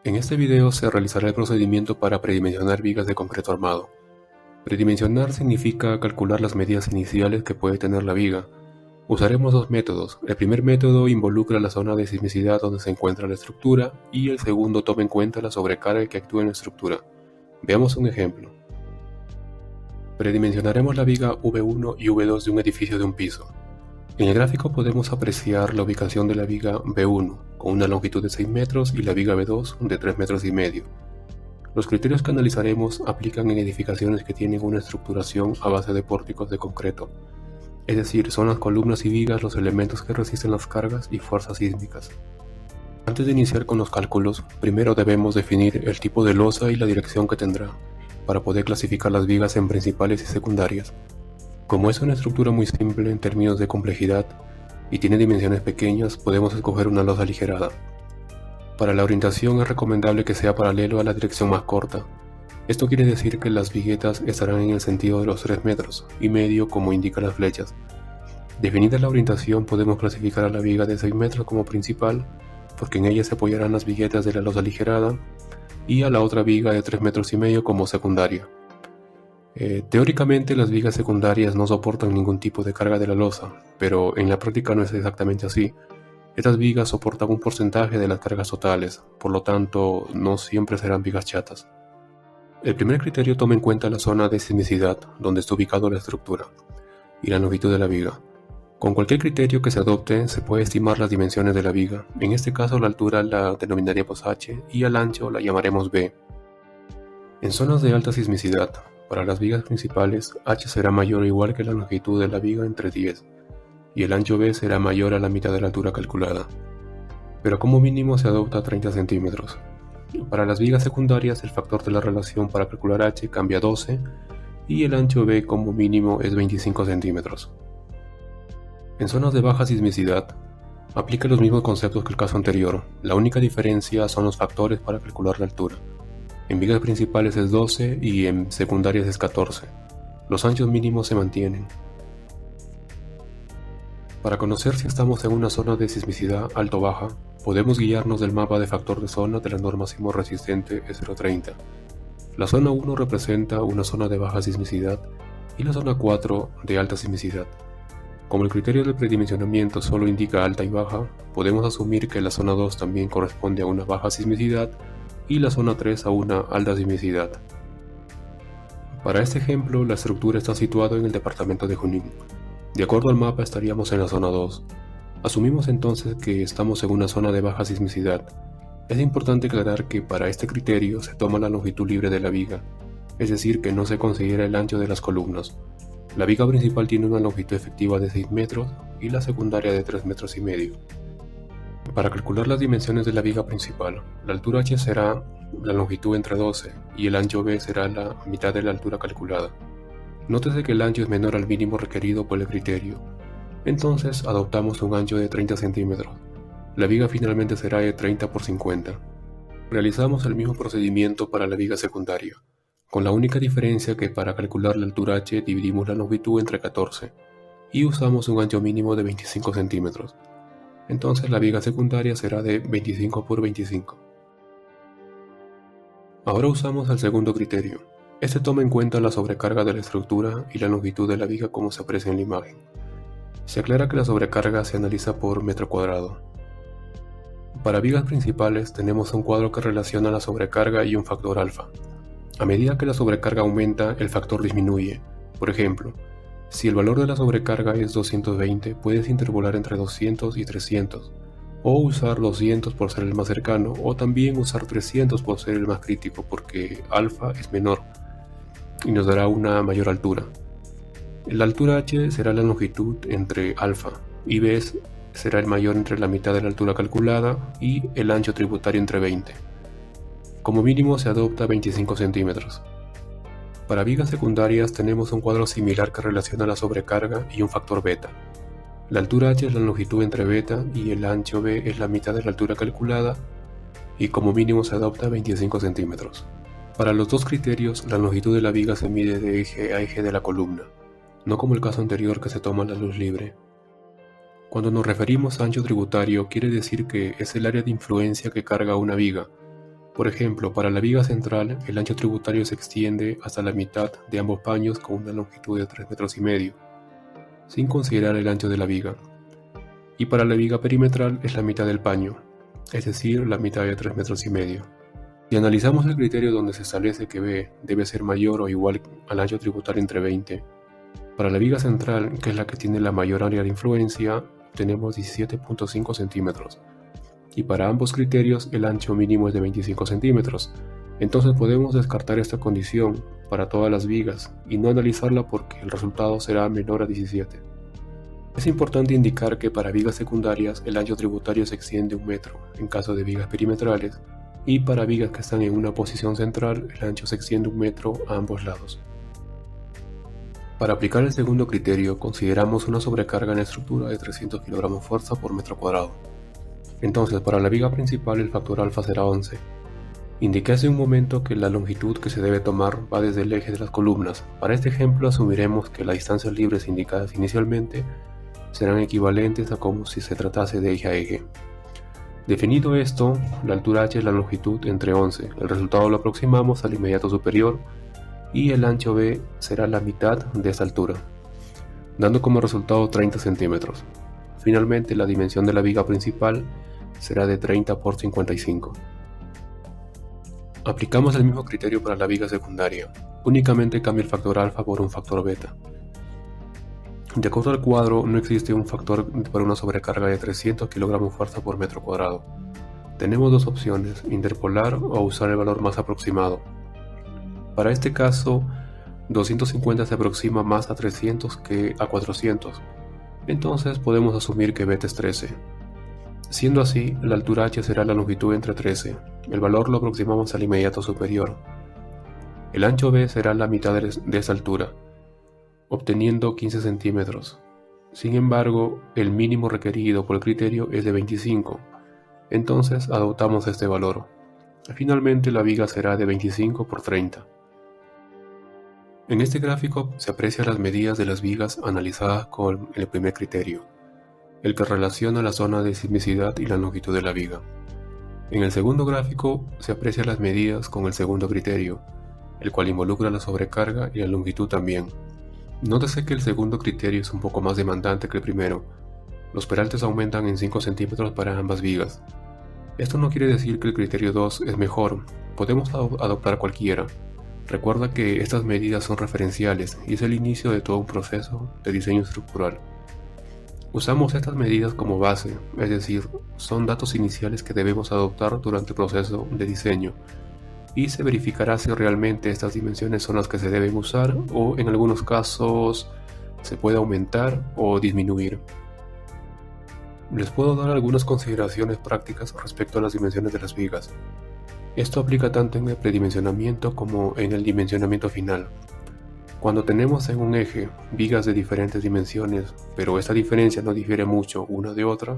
En este video se realizará el procedimiento para predimensionar vigas de concreto armado. Predimensionar significa calcular las medidas iniciales que puede tener la viga. Usaremos dos métodos. El primer método involucra la zona de sismicidad donde se encuentra la estructura y el segundo toma en cuenta la sobrecarga que actúa en la estructura. Veamos un ejemplo. Predimensionaremos la viga V1 y V2 de un edificio de un piso. En el gráfico podemos apreciar la ubicación de la viga V1 con una longitud de 6 metros y la viga V2 de 3 metros y medio. Los criterios que analizaremos aplican en edificaciones que tienen una estructuración a base de pórticos de concreto, es decir, son las columnas y vigas los elementos que resisten las cargas y fuerzas sísmicas. Antes de iniciar con los cálculos, primero debemos definir el tipo de losa y la dirección que tendrá, para poder clasificar las vigas en principales y secundarias. Como es una estructura muy simple en términos de complejidad y tiene dimensiones pequeñas, podemos escoger una losa aligerada. Para la orientación es recomendable que sea paralelo a la dirección más corta. Esto quiere decir que las viguetas estarán en el sentido de los 3 metros y medio como indican las flechas. Definida la orientación, podemos clasificar a la viga de 6 metros como principal, porque en ella se apoyarán las viguetas de la losa aligerada, y a la otra viga de 3 metros y medio como secundaria. Teóricamente las vigas secundarias no soportan ningún tipo de carga de la losa, pero en la práctica no es exactamente así. Estas vigas soportan un porcentaje de las cargas totales, por lo tanto no siempre serán vigas chatas. El primer criterio toma en cuenta la zona de sismicidad donde está ubicada la estructura y la longitud de la viga. Con cualquier criterio que se adopte se puede estimar las dimensiones de la viga. En este caso la altura la denominaremos h y al ancho la llamaremos b. En zonas de alta sismicidad, para las vigas principales, h será mayor o igual que la longitud de la viga entre 10, y el ancho b será mayor a la mitad de la altura calculada, pero como mínimo se adopta 30 centímetros. Para las vigas secundarias, el factor de la relación para calcular h cambia a 12, y el ancho b como mínimo es 25 centímetros. En zonas de baja sismicidad, aplica los mismos conceptos que el caso anterior, la única diferencia son los factores para calcular la altura. En vigas principales es 12 y en secundarias es 14. Los anchos mínimos se mantienen. Para conocer si estamos en una zona de sismicidad alto o baja, podemos guiarnos del mapa de factor de zona de la norma sismo resistente E030. La zona 1 representa una zona de baja sismicidad y la zona 4 de alta sismicidad. Como el criterio de predimensionamiento solo indica alta y baja, podemos asumir que la zona 2 también corresponde a una baja sismicidad y la zona 3 a una alta sismicidad. Para este ejemplo, la estructura está situada en el departamento de Junín. De acuerdo al mapa estaríamos en la zona 2. Asumimos entonces que estamos en una zona de baja sismicidad. Es importante aclarar que para este criterio se toma la longitud libre de la viga, es decir que no se considera el ancho de las columnas. La viga principal tiene una longitud efectiva de 6 metros y la secundaria de 3 metros y medio. Para calcular las dimensiones de la viga principal, la altura h será la longitud entre 12 y el ancho b será la mitad de la altura calculada. Nótese que el ancho es menor al mínimo requerido por el criterio, entonces adoptamos un ancho de 30 centímetros. La viga finalmente será de 30 por 50. Realizamos el mismo procedimiento para la viga secundaria, con la única diferencia que para calcular la altura h dividimos la longitud entre 14 y usamos un ancho mínimo de 25 centímetros. Entonces la viga secundaria será de 25 por 25. Ahora usamos el segundo criterio. Este toma en cuenta la sobrecarga de la estructura y la longitud de la viga como se aprecia en la imagen. Se aclara que la sobrecarga se analiza por metro cuadrado. Para vigas principales tenemos un cuadro que relaciona la sobrecarga y un factor alfa. A medida que la sobrecarga aumenta, el factor disminuye. Por ejemplo, si el valor de la sobrecarga es 220, puedes interpolar entre 200 y 300, o usar 200 por ser el más cercano, o también usar 300 por ser el más crítico, porque alfa es menor y nos dará una mayor altura. La altura h será la longitud entre alfa, y b será el mayor entre la mitad de la altura calculada y el ancho tributario entre 20. Como mínimo se adopta 25 centímetros. Para vigas secundarias tenemos un cuadro similar que relaciona la sobrecarga y un factor beta. La altura h es la longitud entre beta y el ancho b es la mitad de la altura calculada y como mínimo se adopta 25 centímetros. Para los dos criterios, la longitud de la viga se mide de eje a eje de la columna, no como el caso anterior que se toma la luz libre. Cuando nos referimos a ancho tributario quiere decir que es el área de influencia que carga una viga. Por ejemplo, para la viga central, el ancho tributario se extiende hasta la mitad de ambos paños con una longitud de 3,5 metros, sin considerar el ancho de la viga. Y para la viga perimetral es la mitad del paño, es decir, la mitad de 3,5 metros. Si analizamos el criterio donde se establece que B debe ser mayor o igual al ancho tributario entre 20, para la viga central, que es la que tiene la mayor área de influencia, tenemos 17,5 centímetros. Y para ambos criterios el ancho mínimo es de 25 centímetros. Entonces podemos descartar esta condición para todas las vigas y no analizarla porque el resultado será menor a 17. Es importante indicar que para vigas secundarias el ancho tributario se extiende 1 metro en caso de vigas perimetrales y para vigas que están en una posición central el ancho se extiende 1 metro a ambos lados. Para aplicar el segundo criterio consideramos una sobrecarga en la estructura de 300 kg fuerza por metro cuadrado. Entonces para la viga principal el factor alfa será 11. Indiqué hace un momento que la longitud que se debe tomar va desde el eje de las columnas. Para este ejemplo asumiremos que las distancias libres indicadas inicialmente serán equivalentes a como si se tratase de eje a eje. Definido esto, la altura h es la longitud entre 11, el resultado lo aproximamos al inmediato superior y el ancho b será la mitad de esta altura, dando como resultado 30 centímetros. Finalmente la dimensión de la viga principal será de 30 por 55. Aplicamos el mismo criterio para la viga secundaria, únicamente cambia el factor alfa por un factor beta. De acuerdo al cuadro, no existe un factor para una sobrecarga de 300 kg fuerza por metro cuadrado. Tenemos dos opciones, interpolar o usar el valor más aproximado. Para este caso, 250 se aproxima más a 300 que a 400, entonces podemos asumir que beta es 13. Siendo así, la altura h será la longitud entre 13, el valor lo aproximamos al inmediato superior. El ancho b será la mitad de esa altura, obteniendo 15 centímetros. Sin embargo, el mínimo requerido por el criterio es de 25, entonces adoptamos este valor. Finalmente la viga será de 25 por 30. En este gráfico se aprecian las medidas de las vigas analizadas con el primer criterio, el que relaciona la zona de sismicidad y la longitud de la viga. En el segundo gráfico se aprecian las medidas con el segundo criterio, el cual involucra la sobrecarga y la longitud también. Nótese que el segundo criterio es un poco más demandante que el primero. Los peraltes aumentan en 5 centímetros para ambas vigas. Esto no quiere decir que el criterio 2 es mejor, podemos adoptar cualquiera. Recuerda que estas medidas son referenciales y es el inicio de todo un proceso de diseño estructural. Usamos estas medidas como base, es decir, son datos iniciales que debemos adoptar durante el proceso de diseño y se verificará si realmente estas dimensiones son las que se deben usar o en algunos casos se puede aumentar o disminuir. Les puedo dar algunas consideraciones prácticas respecto a las dimensiones de las vigas. Esto aplica tanto en el predimensionamiento como en el dimensionamiento final. Cuando tenemos en un eje vigas de diferentes dimensiones, pero esta diferencia no difiere mucho una de otra,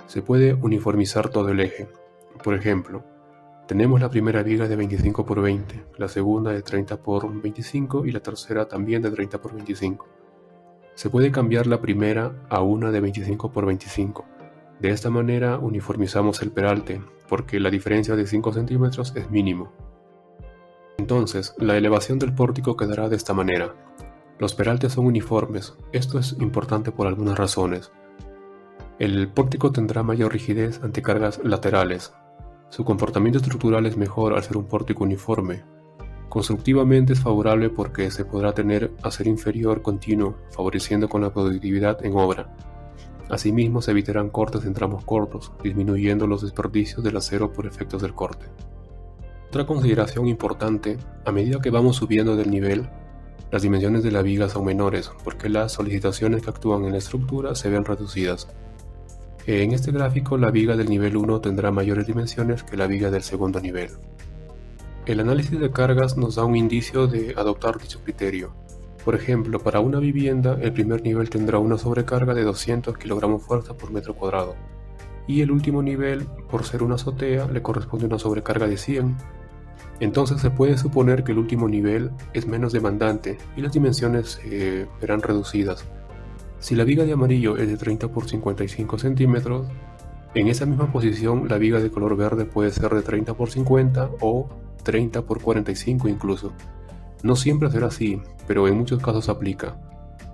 se puede uniformizar todo el eje. Por ejemplo, tenemos la primera viga de 25 por 20, la segunda de 30 por 25 y la tercera también de 30 por 25. Se puede cambiar la primera a una de 25 por 25. De esta manera uniformizamos el peralte, porque la diferencia de 5 centímetros es mínimo. Entonces, la elevación del pórtico quedará de esta manera. Los peraltes son uniformes, esto es importante por algunas razones. El pórtico tendrá mayor rigidez ante cargas laterales. Su comportamiento estructural es mejor al ser un pórtico uniforme. Constructivamente es favorable porque se podrá tener acero inferior continuo, favoreciendo con la productividad en obra. Asimismo, se evitarán cortes en tramos cortos, disminuyendo los desperdicios del acero por efectos del corte. Otra consideración importante, a medida que vamos subiendo del nivel, las dimensiones de la viga son menores, porque las solicitaciones que actúan en la estructura se ven reducidas. En este gráfico, la viga del nivel 1 tendrá mayores dimensiones que la viga del segundo nivel. El análisis de cargas nos da un indicio de adoptar dicho criterio. Por ejemplo, para una vivienda, el primer nivel tendrá una sobrecarga de 200 kg fuerza por metro cuadrado, y el último nivel, por ser una azotea, le corresponde una sobrecarga de 100. Entonces se puede suponer que el último nivel es menos demandante y las dimensiones se verán reducidas. Si la viga de amarillo es de 30 por 55 centímetros, En esa misma posición, la viga de color verde puede ser de 30x50 o 30x45 incluso. No siempre será así, pero en muchos casos aplica.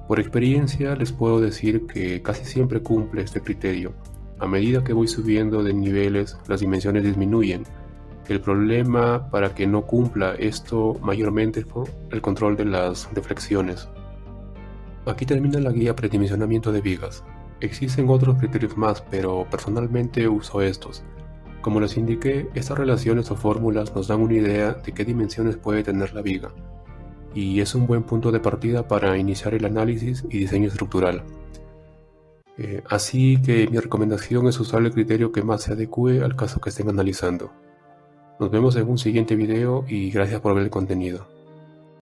Por experiencia les puedo decir que casi siempre cumple este criterio. A medida que voy subiendo de niveles, las dimensiones disminuyen. El problema para que no cumpla esto mayormente es el control de las deflexiones. Aquí termina la guía predimensionamiento de vigas. Existen otros criterios más, pero personalmente uso estos. Como les indiqué, estas relaciones o fórmulas nos dan una idea de qué dimensiones puede tener la viga, y es un buen punto de partida para iniciar el análisis y diseño estructural. Así que mi recomendación es usar el criterio que más se adecue al caso que estén analizando. Nos vemos en un siguiente video y gracias por ver el contenido.